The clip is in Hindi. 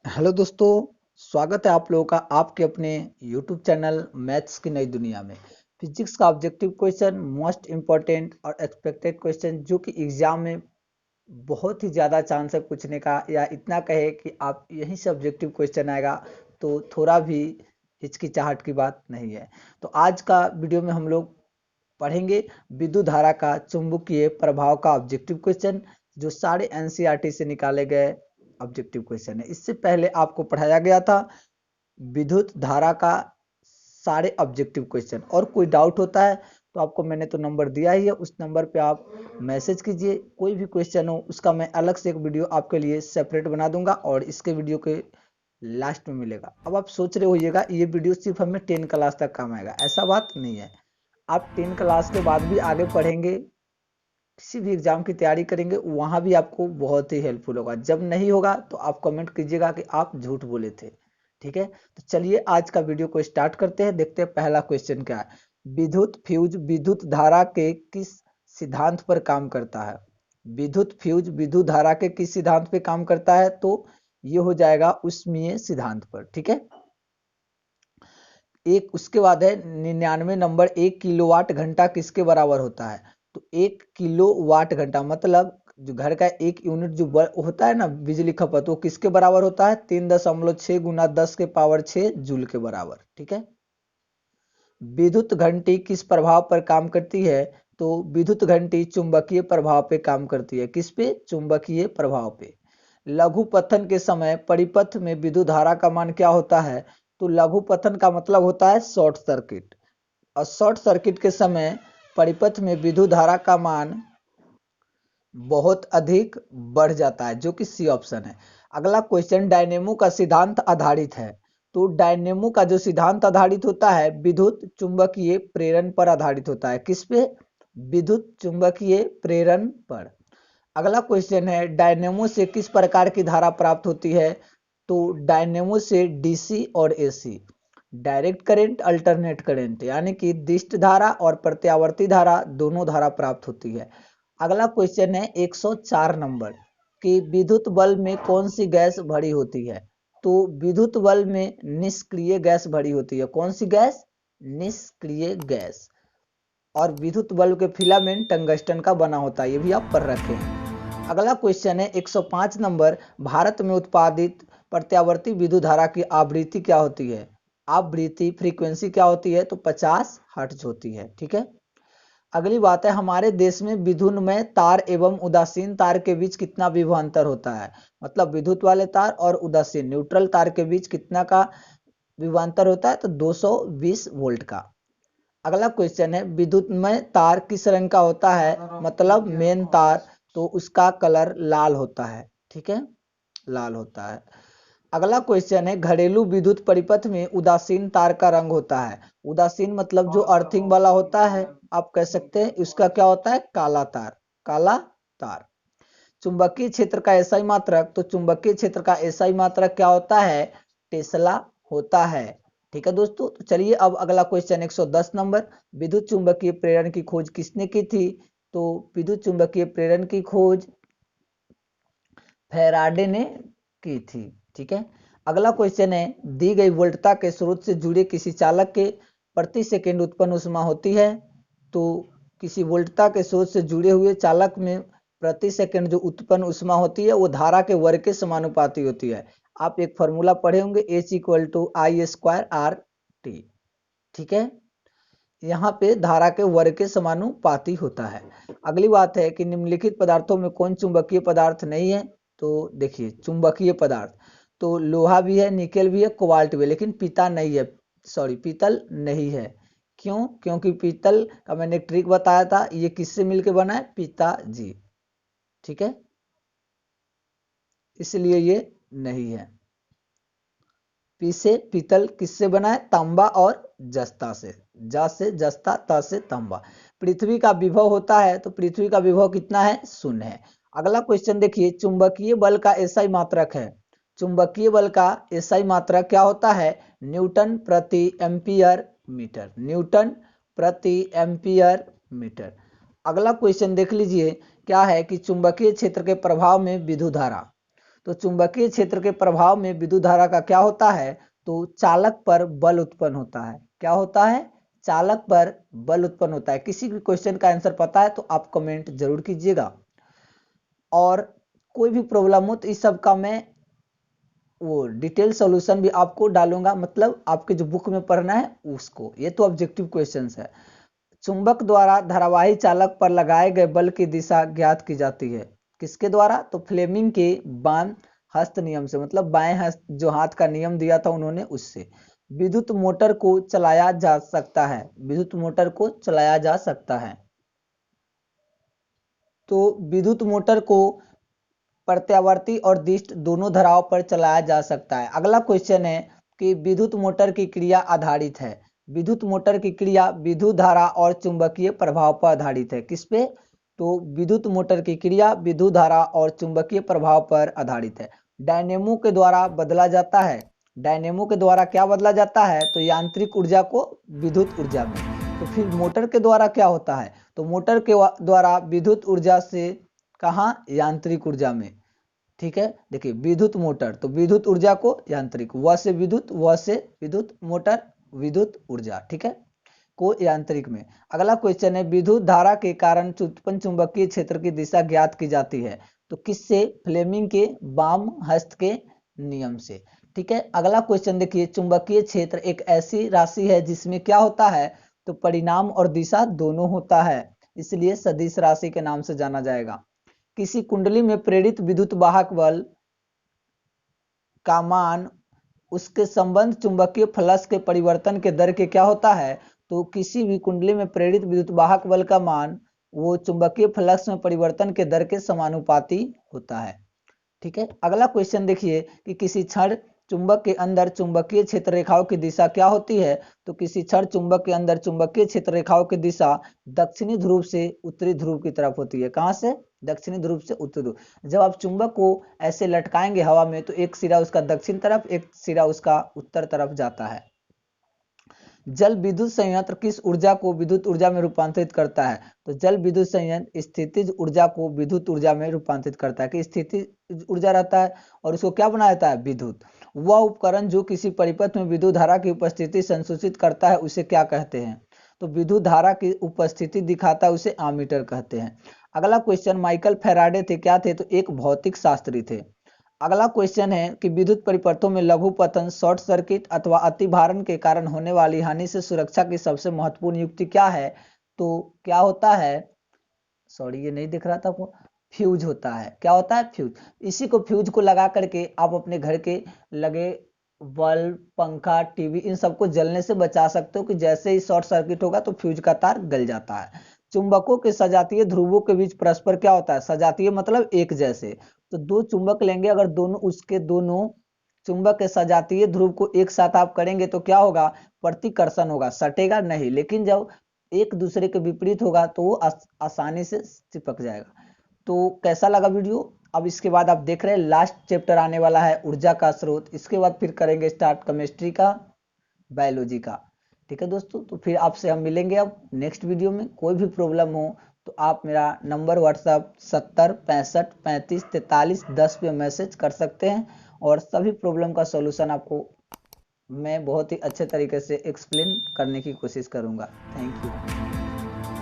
हेलो दोस्तों। स्वागत है आप लोगों का आपके अपने यूट्यूब चैनल मैथ्स की नई दुनिया में। फिजिक्स का ऑब्जेक्टिव क्वेश्चन, मोस्ट इम्पोर्टेंट और एक्सपेक्टेड क्वेश्चन जो कि एग्जाम में बहुत ही ज़्यादा चांस है पूछने का, या इतना कहे कि आप यहीं से ऑब्जेक्टिव क्वेश्चन आएगा तो थोड़ा भी हिचकिचाहट की बात नहीं है। तो आज का वीडियो में हम लोग पढ़ेंगे विद्युत धारा का चुंबकीय प्रभाव का ऑब्जेक्टिव क्वेश्चन, जो सारे एनसीईआरटी से निकाले गए ऑब्जेक्टिव क्वेश्चन है। इससे पहले आपको पढ़ाया गया था विद्युत धारा का सारे ऑब्जेक्टिव क्वेश्चन। और कोई डाउट होता है तो आपको मैंने तो नंबर दिया ही है, उस नंबर पे आप मैसेज कीजिए। कोई भी क्वेश्चन हो उसका मैं अलग से एक वीडियो आपके लिए सेपरेट बना दूंगा और इसके वीडियो के लास्ट में मिलेगा। अब आप सोच रहे होइएगा ये वीडियो सिर्फ हमें 10 क्लास तक काम आएगा, ऐसा बात नहीं है। आप 10 क्लास के बाद भी आगे पढ़ेंगे, किसी भी एग्जाम की तैयारी करेंगे, वहां भी आपको बहुत ही हेल्पफुल होगा। जब नहीं होगा तो आप कमेंट कीजिएगा कि आप झूठ बोले थे। ठीक है, तो चलिए आज का वीडियो को स्टार्ट करते हैं। देखते हैं पहला क्वेश्चन क्या है। विद्युत फ्यूज विद्युत धारा के किस सिद्धांत पर काम करता है? विद्युत फ्यूज विद्युत धारा के किस सिद्धांत पे काम करता है? तो ये हो जाएगा उष्मीय सिद्धांत पर। ठीक है, एक उसके बाद है 99 नंबर, 1 किलोवाट घंटा किसके बराबर होता है? तो 1 किलोवाट घंटा मतलब जो घर का एक यूनिट जो होता है ना बिजली खपत, वो किसके बराबर होता है? 3.6 गुना 10 के पावर 6 जूल के बराबर। ठीक है, विद्युत घंटी किस प्रभाव पर काम करती है? तो विद्युत घंटी चुंबकीय प्रभाव पे काम करती है। किस पे? चुंबकीय प्रभाव पे। लघु पथन के समय परिपथ में विद्युत धारा का मान क्या होता है? तो लघु पथन का मतलब होता है शॉर्ट सर्किट, और शॉर्ट सर्किट के समय परिपथ में विद्युत धारा का मान बहुत अधिक बढ़ जाता है, जो कि सी ऑप्शन है। अगला क्वेश्चन, डायनेमो का सिद्धांत आधारित है। तो डायनेमो का जो सिद्धांत आधारित होता है विद्युत चुंबकीय प्रेरण पर आधारित होता है। किस पे? विद्युत चुंबकीय प्रेरण पर। अगला क्वेश्चन है, डायनेमो से किस प्रकार की धारा प्राप्त होती है? तो डायनेमो से डीसी और AC, direct current alternate current, यानी कि दिष्ट धारा और प्रत्यावर्ती धारा, दोनों धारा प्राप्त होती है। अगला क्वेश्चन है 104 नंबर, कि विद्युत बल्ब में कौन सी गैस भरी होती है? तो विद्युत बल्ब में निष्क्रिय गैस भरी होती है। कौन सी गैस? निष्क्रिय गैस। और विद्युत बल्ब के फिलामेंट टंगस्टन का बना होता है, ये भी आप पढ़ रखे हैं। अगला क्वेश्चन है 105 नंबर, भारत में उत्पादित प्रत्यावर्ती विद्युत धारा की आवृत्ति क्या होती है? आवृत्ति फ्रीक्वेंसी क्या होती है? तो 50 हर्ट्ज होती है। ठीक है, अगली बात है, हमारे देश में विद्युन्मय तार एवं उदासीन तार के बीच कितना विभवांतर होता है? मतलब विद्युत वाले तार और उदासीन न्यूट्रल तार के बीच कितना का विभवांतर होता है? तो 220 वोल्ट का। अगला क्वेश्चन है, विद्युतमय तार किस रंग का होता है? मतलब मेन तार, तो उसका कलर लाल होता है। ठीक है, लाल होता है। अगला क्वेश्चन है, घरेलू विद्युत परिपथ में उदासीन तार का रंग होता है। उदासीन मतलब जो अर्थिंग वाला होता है, आप कह सकते हैं उसका क्या होता है? काला तार, काला तार। चुंबकीय क्षेत्र का एसआई मात्रक, तो चुंबकीय क्षेत्र का एसआई मात्रक क्या होता है? टेस्ला होता है। ठीक है दोस्तों, तो चलिए अब अगला क्वेश्चन 110 नंबर, विद्युत चुंबकीय प्रेरण की खोज किसने की थी? तो विद्युत चुंबकीय प्रेरण की खोज फैराडे ने की थी। ठीक है, अगला क्वेश्चन है, दी गई वोल्टता के स्रोत से जुड़े किसी चालक के प्रति सेकंड उत्पन्न ऊष्मा होती है। तो किसी वोल्टता के स्रोत से जुड़े हुए चालक में प्रति सेकंड जो उत्पन्न ऊष्मा होती है वो धारा के वर्ग के समानुपाती होती है। आप एक फॉर्मूला पढ़े होंगे, H equal to I square R T. ठीक है, यहाँ पे धारा के वर्ग के समानुपाती होता है। अगली बात है कि निम्नलिखित पदार्थों में कौन चुंबकीय पदार्थ नहीं है? तो देखिए, चुंबकीय पदार्थ तो लोहा भी है, निकेल भी है, कोबाल्ट भी है, लेकिन पीता नहीं है, सॉरी पीतल नहीं है। क्यों? क्योंकि पीतल का मैंने एक ट्रिक बताया था, ये किससे मिलके बना है? पिताजी। ठीक है, इसलिए ये नहीं है। पीसे पीतल किससे बना है? तांबा और जस्ता से, जा से जस्ता, ता से तांबा। पृथ्वी का विभव होता है, तो पृथ्वी का विभव कितना है? 0 है। अगला क्वेश्चन देखिए, चुंबकीय बल का एसआई मात्रक है। चुंबकीय बल का एसआई मात्रक क्या होता है? न्यूटन प्रति एम्पियर मीटर, न्यूटन प्रति एम्पियर मीटर। अगला क्वेश्चन देख लीजिए, क्या है कि चुंबकीय क्षेत्र के प्रभाव में विद्युत धारा, तो चुंबकीय क्षेत्र के प्रभाव में विद्युत धारा का क्या होता है, तो चालक पर बल उत्पन्न होता है। क्या होता है, चालक पर बल उत्पन्न होता है। किसी भी क्वेश्चन का आंसर पता है तो आप कमेंट जरूर कीजिएगा, और कोई भी प्रॉब्लम हो तो इस सब का मैं वो डिटेल सॉल्यूशन भी आपको डालूंगा, मतलब आपके जो बुक में पढ़ना है उसको। ये तो ऑब्जेक्टिव क्वेश्चंस है। चुंबक द्वारा धारावाही चालक पर लगाए गए बल की दिशा ज्ञात की जाती है। किसके द्वारा, तो फ्लेमिंग के बाएं हस्त नियम से, मतलब बाएं हस्त जो हाथ का नियम दिया था उन्होंने, उससे विद्युत मोटर को चलाया जा सकता है। विद्युत मोटर को चलाया जा सकता है। तो विद्युत मोटर को प्रत्यावर्ती और दिष्ट दोनों धाराओं पर चलाया जा सकता है। अगला क्वेश्चन है कि विद्युत मोटर की क्रिया आधारित है। विद्युत मोटर की क्रिया विद्युत धारा और चुंबकीय प्रभाव पर आधारित है। किस पे, तो विद्युत मोटर की क्रिया विद्युत धारा और चुंबकीय प्रभाव पर आधारित है। डायनेमो के द्वारा बदला जाता है। डायनेमो के द्वारा क्या बदला जाता है, तो यांत्रिक ऊर्जा को विद्युत ऊर्जा में। तो फिर मोटर के द्वारा क्या होता है, तो मोटर के द्वारा विद्युत ऊर्जा से कहाँ, यांत्रिक ऊर्जा में। ठीक है, देखिए विद्युत मोटर तो विद्युत ऊर्जा को यांत्रिक, व से विद्युत, व से विद्युत, मोटर विद्युत ऊर्जा, ठीक है, को यांत्रिक में। अगला क्वेश्चन है विद्युत धारा के कारण उत्पन्न चुंबकीय क्षेत्र की दिशा ज्ञात की जाती है। तो किससे, फ्लेमिंग के वाम हस्त के नियम से। ठीक है, अगला क्वेश्चन देखिए, चुंबकीय क्षेत्र एक ऐसी राशि है जिसमें क्या होता है, तो परिणाम और दिशा दोनों होता है, इसलिए सदिश राशि के नाम से जाना जाएगा। किसी कुंडली में प्रेरित विद्युत वाहक बल का मान उसके संबंध चुंबकीय फ्लक्स के परिवर्तन के दर के क्या होता है, तो किसी भी कुंडली में प्रेरित विद्युत वाहक बल का मान वो चुंबकीय फ्लक्स में परिवर्तन के दर के समानुपाती होता है। ठीक है, अगला क्वेश्चन देखिए कि किसी क्षण चुंबक के अंदर चुंबकीय क्षेत्र रेखाओं की दिशा क्या होती है, तो किसी क्षण चुंबक के अंदर चुंबकीय क्षेत्र रेखाओं की दिशा दक्षिणी ध्रुव से उत्तरी ध्रुव की तरफ होती है। कहां से, दक्षिणी ध्रुव से उत्तरी ध्रुव। जब आप चुंबक को ऐसे लटकाएंगे हवा में तो एक सिरा उसका दक्षिण तरफ, एक सिरा उसका उत्तर तरफ जाता है। जल विद्युत संयंत्र किस ऊर्जा को विद्युत ऊर्जा में रूपांतरित करता है, तो जल विद्युत संयंत्र स्थितिज ऊर्जा को विद्युत ऊर्जा में रूपांतरित करता है। कि स्थितिज ऊर्जा रहता है और उसको क्या बना देता है, विद्युत। वह उपकरण जो किसी परिपथ में विद्युत धारा की उपस्थिति संसूचित करता है उसे क्या कहते हैं, तो विद्युत धारा की उपस्थिति दिखाता है उसे आमीटर कहते हैं। अगला क्वेश्चन, माइकल फैराडे थे, क्या थे, तो एक भौतिक शास्त्री थे। अगला क्वेश्चन है कि विद्युत परिपथों में लघु पतन, शॉर्ट सर्किट अथवा अतिभारण के कारण होने वाली हानि से सुरक्षा की सबसे महत्वपूर्ण युक्ति क्या है, तो क्या होता है, सॉरी ये नहीं दिख रहा था आपको, फ्यूज होता है। क्या होता है, फ्यूज। इसी को, फ्यूज को लगा करके आप अपने घर के लगे बल्ब, पंखा, टीवी इन सबको जलने से बचा सकते हो कि जैसे ही शॉर्ट सर्किट होगा तो फ्यूज का तार गल जाता है। चुंबकों के सजातीय ध्रुवों के बीच परस्पर क्या होता है, सजातीय मतलब एक जैसे। तो दो चुंबक लेंगे, अगर दोनों उसके दोनों चुंबक के सजातीय ध्रुव को एक साथ आप करेंगे तो क्या होगा, प्रतिकर्षण होगा, सटेगा नहीं। लेकिन जब एक दूसरे के विपरीत होगा तो वो आसानी से चिपक जाएगा। तो कैसा लगा वीडियो। अब इसके बाद आप देख रहे हैं लास्ट चैप्टर आने वाला है ऊर्जा का स्रोत। इसके बाद फिर करेंगे स्टार्ट केमिस्ट्री का, बायोलॉजी का। ठीक है दोस्तों, तो फिर आपसे हम मिलेंगे अब नेक्स्ट वीडियो में। कोई भी प्रॉब्लम हो तो आप मेरा नंबर व्हाट्सअप 70 65 35 43 10 पे मैसेज कर सकते हैं, और सभी प्रॉब्लम का सॉल्यूशन आपको मैं बहुत ही अच्छे तरीके से एक्सप्लेन करने की कोशिश करूंगा। Thank you.